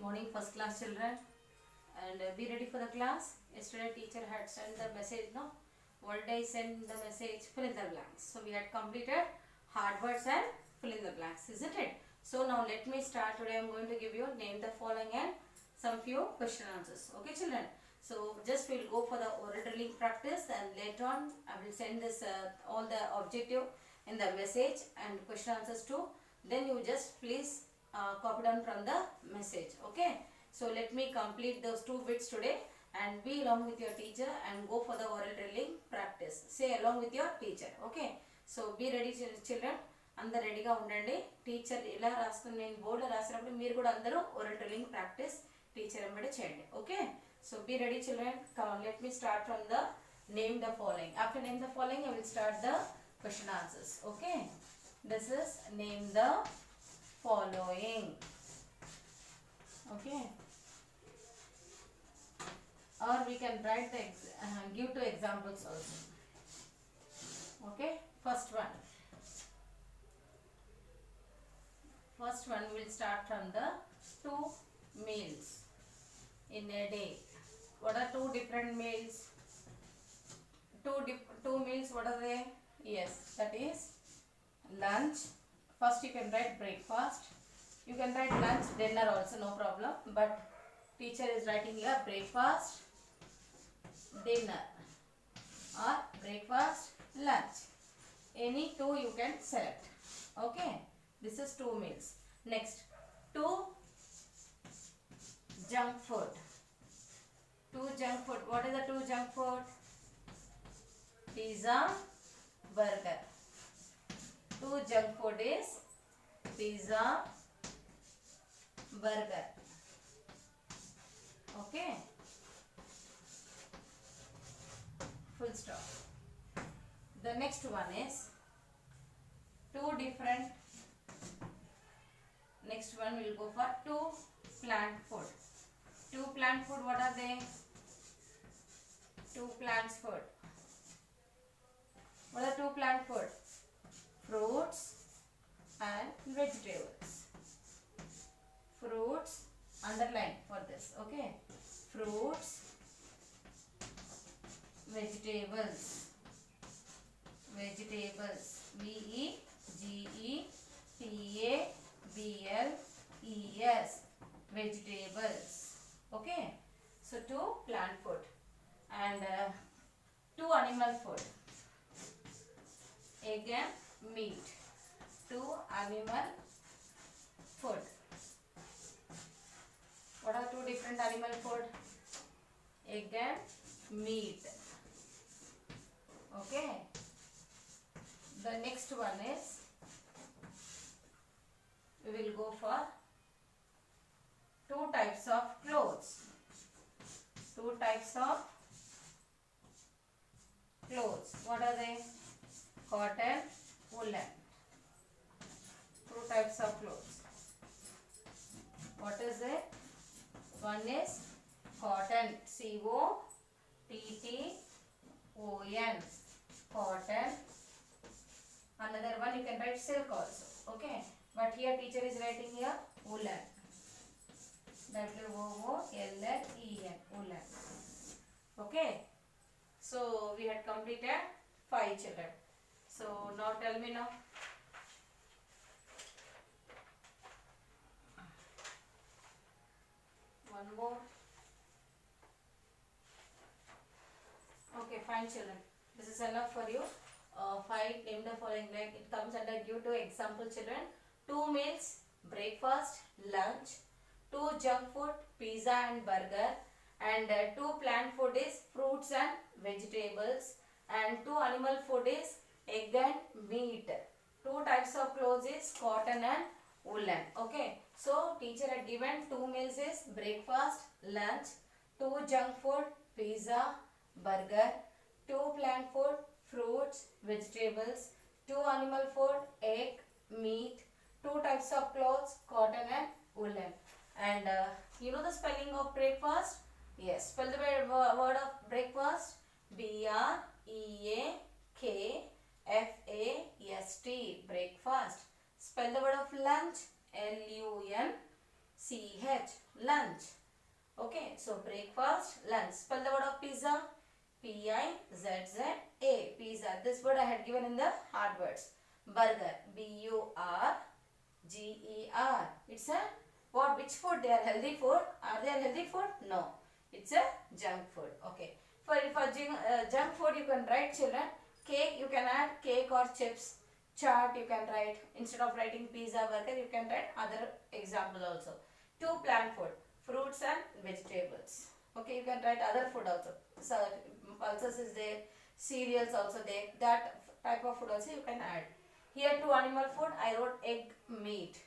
morning first class children, and be ready for the class. Yesterday teacher had sent the message, no? One day send the message, fill in the blanks. So we had completed hard words and fill in the blanks, isn't it? So now let me start. Today I am going to give you name the following and some few question answers. Okay children? So just we'll go for the oral drilling practice, and later on I will send this all the objective in the message and question answers too. Then you just please copy down from the message. Okay, so let me complete those two bits today and be along with your teacher and go for the oral drilling practice. Say along with your teacher. Okay, so be ready children. అందరు రెడీగా ఉండండి. Teacher ఇలా రాస్తున్న నేను బోర్డులో రాసినప్పుడు మీరు కూడా అందరూ ఓరల్ డ్రిల్లింగ్ ప్రాక్టీస్ టీచర్ వెంబడి చేయండి. Okay, so be ready children. Come on, let me start from the name the following. After name the following I will start the question answers. Okay, this is name the following. Okay, or we can write the give two examples also. Okay, first one will start from the two meals in a day. What are two different meals? Two meals, what are they? Yes, that is lunch. First you can write breakfast. You can write lunch, dinner also, no problem. But teacher is writing here breakfast, dinner, or breakfast, lunch. Any two you can select. Okay, this is two meals. Next, two junk food. Two junk food. What is the two junk food? Pizza, burger. Two junk food is pizza, burger. Okay, full stop. The next one is two different. Next one will go for two plant food. Two plant food, what are they? Two plants food. What are two plant food? Fruits and vegetables. Fruits, underline for this. Okay, fruits, vegetables. Vegetables, VEGETABLES, vegetables. Okay, so two plant food and two animal food. Egg and meat. Two animal food. What are two different animal food? Egg and meat. Okay, the next one is we will go for two types of clothes. Two types of clothes. What are they? Cotton, woolen. Two types of clothes. What is it? One is cotton, COTTON, cotton. Another one you can write silk also. Okay, but here teacher is writing here woolen, WOOLLEN, woolen. Okay, so we had completed 5 children. So now tell me now. One more. Okay, fine children. This is enough for you. 5 name the following, like it comes under give two example children. Two meals, breakfast, lunch. Two junk food, pizza and burger. And two plant food is fruits and vegetables. And two animal food is egg and meat. Two types of clothes is cotton and woolen. Okay, so teacher had given two meals is breakfast, lunch. Two junk food, pizza, burger. Two plant food, fruits, vegetables. Two animal food, egg, meat. Two types of clothes, cotton and woolen. And you know the spelling of breakfast? Yes, spell the word of breakfast. BREAKFAST, breakfast. Spell the word of lunch. LUNCH, CH, lunch. Okay, so breakfast, lunch. Spell the word of pizza. P-I-Z-Z-A, pizza. This word I had given in the hard words. Burger, B-U-R-G-E-R. It's a what? Which food? They are healthy food. Are they healthy food? No. It's a junk food. Okay. For junk food, you can write, children. Cake, you can add cake or chips. Chaat, you can write. Instead of writing pizza, burger, you can write other example also. Two plant food, fruits and vegetables. Okay, you can write other food also. So pulses is there, cereals also there. That type of food also you can add. Here two animal food, I wrote egg, meat.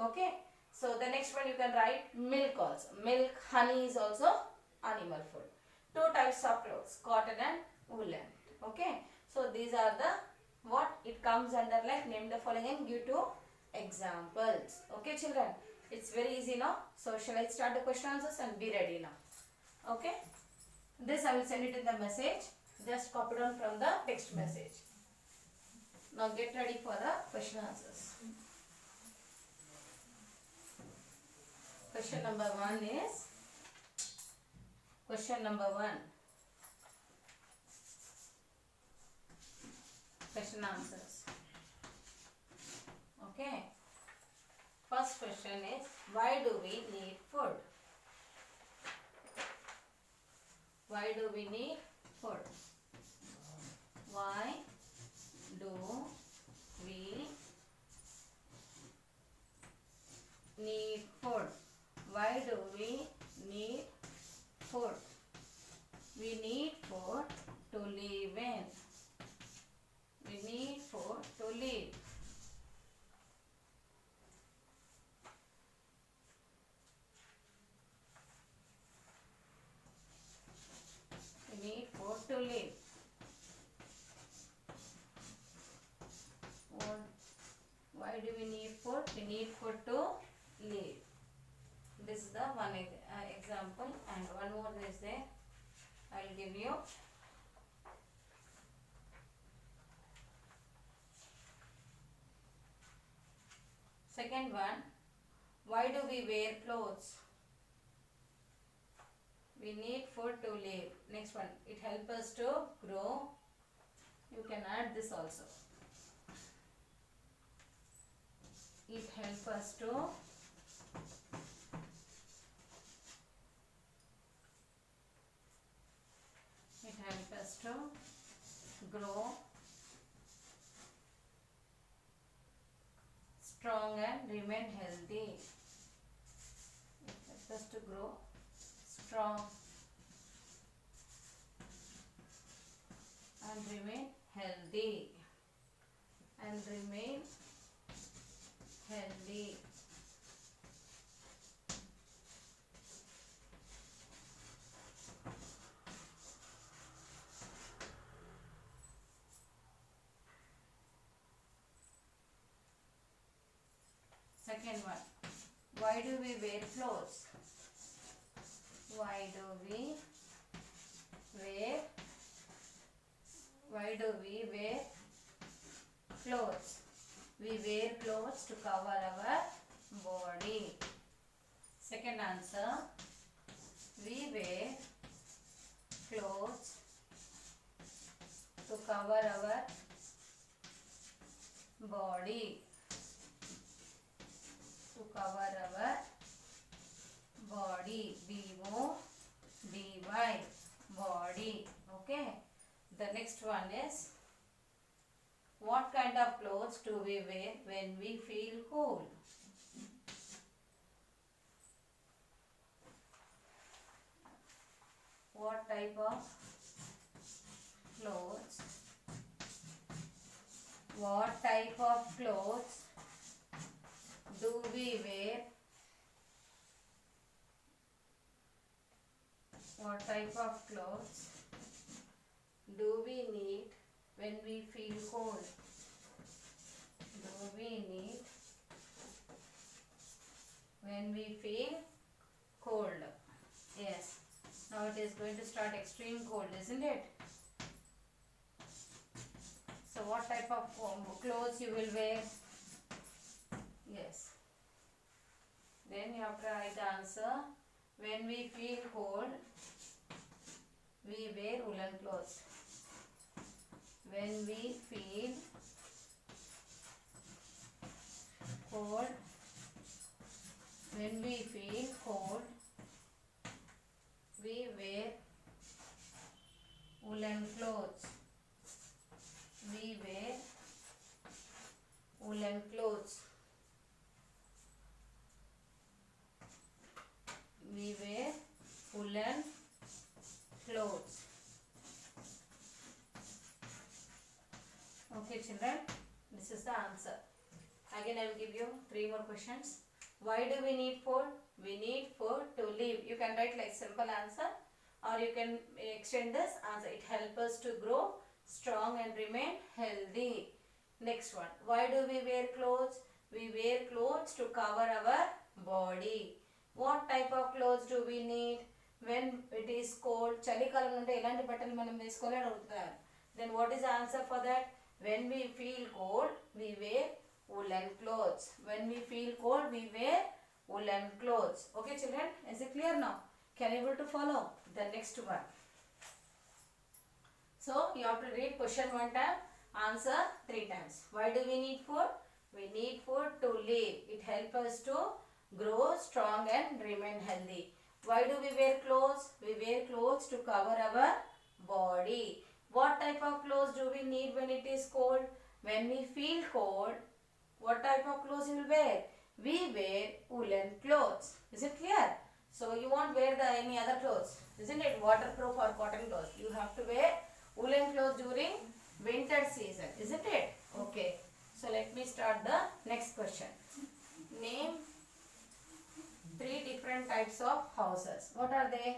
Okay. So the next one you can write milk also. Milk, honey is also animal food. Two types of clothes, cotton and woolen. Okay. So these are the what it comes under, like name the following and give two examples. Okay, children. It's very easy now. So shall I start the question answers and be ready now. Okay. This I will send it in the message. Just copy down from the text message. Now get ready for the question answers. Question number 1 is question number 1. Question answers. Okay. First question is, why do we need food? Why do we need food? Why do we need food? Why do we need food? We need food to live in. We need food to live. We need food to live. Why do we need food? We need food to live. This is the one example, and one more is there. I will give you. Second one, why do we wear clothes? We need food to live. Next one, it helps us to grow. You can add this also. It helps us to grow strong and remain healthy. It helps us to grow strong and remain healthy. Second one, why do we wear clothes? Why do we wear clothes? We wear clothes to cover our body. Second answer, we wear clothes to cover our body. To cover our body. B-O-D-Y. Body. Okay. The next one is, what kind of clothes do we wear when we feel cold? What type of clothes? What type of clothes do we wear? What type of clothes do we need when we feel cold? Do we need when we feel cold? Yes. Now it is going to start extreme cold, isn't it? So what type of clothes you will wear? Yes. Then Then you have to write the answer. When we feel cold, we wear woolen clothes. When we feel cold, when we feel cold, we wear woolen clothes. We wear woolen clothes. We wear woolen clothes. Okay children, this is the answer. Again I will give you 3 more questions. Why do we need food? We need food to live. You can write like simple answer or you can extend this answer. It helps us to grow strong and remain healthy. Next one. Why do we wear clothes? We wear clothes to cover our body. What type of clothes do we need when it is cold? చలికాలం నుండి ఎలాంటి బట్టలు మనం వేసుకోవాలని అడుగుతారు. Then what is the answer for that? When we feel cold, we wear woolen clothes. When we feel cold, we wear woolen clothes. Okay children, is it clear now? Can you able to follow the next one? So you have to read question 1 time, answer 3 times. Why do we need food? We need food to live. It helps us to grow strong and remain healthy. Why do we wear clothes? We wear clothes to cover our body. What type of clothes do we need when it is cold? When we feel cold, what type of clothes you will wear? We wear woolen clothes. Is it clear? So you won't wear any other clothes, isn't it? Waterproof or cotton clothes. You have to wear woolen clothes during winter season, isn't it? Okay. So let me start the next question. Name 3 different types of houses. What are they?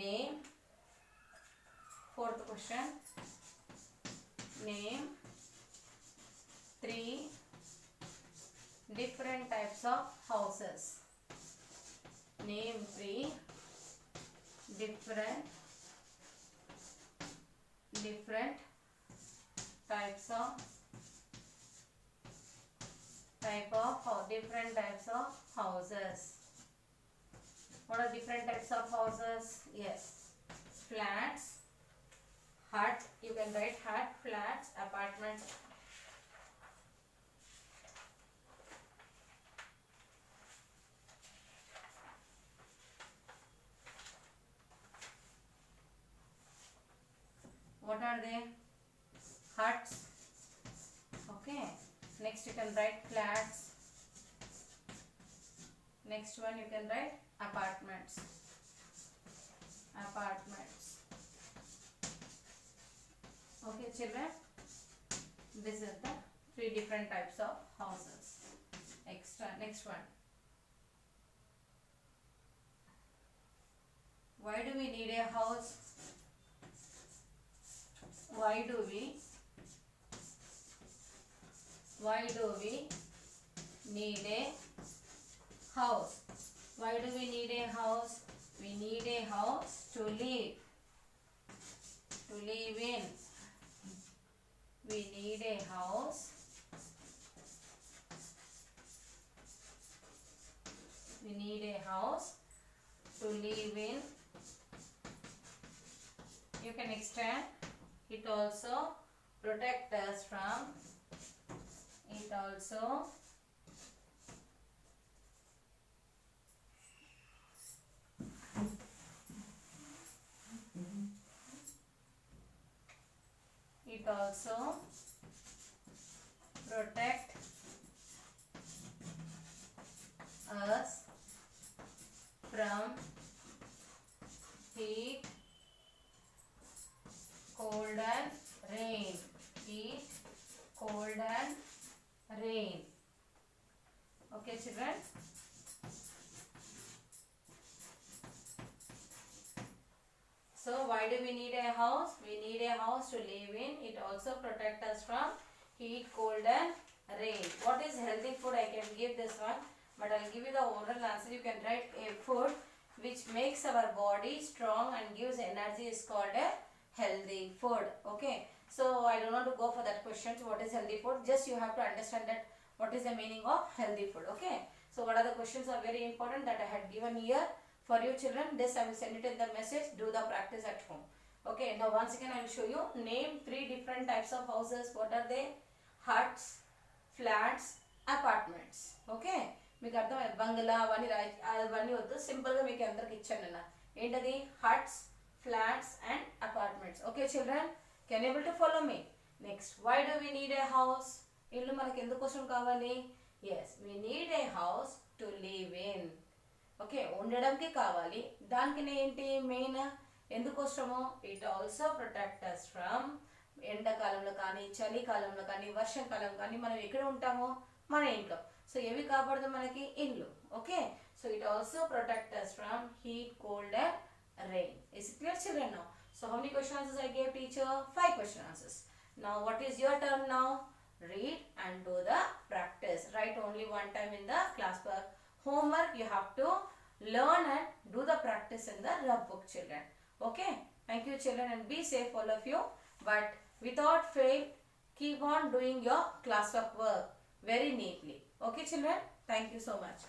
Name. 4th question. Name 3 different types of houses. Name 3 different types of different types of houses. What are different types of houses? Yes, flats, hut. You can write hut, flats, apartments. What are they? Huts. Okay. Next you can write flats. Next one you can write apartments. Okay children, this is the 3 different types of houses. Next one. Why do we need a house? Why do we need a house? Why do we need a house? We need a house to live in. We need a house to live in. You can extend. It also protect us from. It also protect us from heat, cold and rain. Heat, cold and rain. Okay children. So why do we need a house? We need a house to live in. It also protect us from heat, cold and rain. What is healthy food? I can give this one, but I'll give you the oral answer. You can write a food which makes our body strong and gives energy is called a healthy food. Okay. So I don't want to go for that question. What is healthy food? Just you have to understand that what is the meaning of healthy food. Okay. So what are the questions are very important that I had given here for you children. This I will send it in the message. Do the practice at home. Okay, now once again I will show you. Name 3 different types of houses. What are they? Huts, flats, apartments. Okay, మీకు అర్థమైంది. బంగ్లా అవన్నీ వద్దు, సింపుల్గా మీకు అందరికి ఇచ్చాను అన్న. ఏంటది? Huts, flats and apartments. Okay children, can able to follow me. Next, why do we need a house? ఇల్లు మనకి ఎందుకోసం కావాలి? Yes, we need a house to live in. Okay, ఉండడానికి కావాలి. దానికి ఏంటి మెయిన్ ఎందుకోసమో? It also protect us from ఎండాకాలంలో కానీ, చలికాలంలో కానీ, వర్షాకాలం కానీ మనం ఎక్కడ ఉంటామో? మన ఇంట్లో. సో ఏవి కాపాడదు మనకి? ఇల్లు. Okay, so it also protect us from heat, cold and rain. Is it clear children now? So how many question answers I gave teacher? 5 question answers. Now what is your turn now? Read and do the practice. Write only one time in the class work. Homework you have to learn and do the practice in the rough book children. Okay, thank you children and be safe all of you. But without fail, keep on doing your classwork work very neatly. Okay children, thank you so much.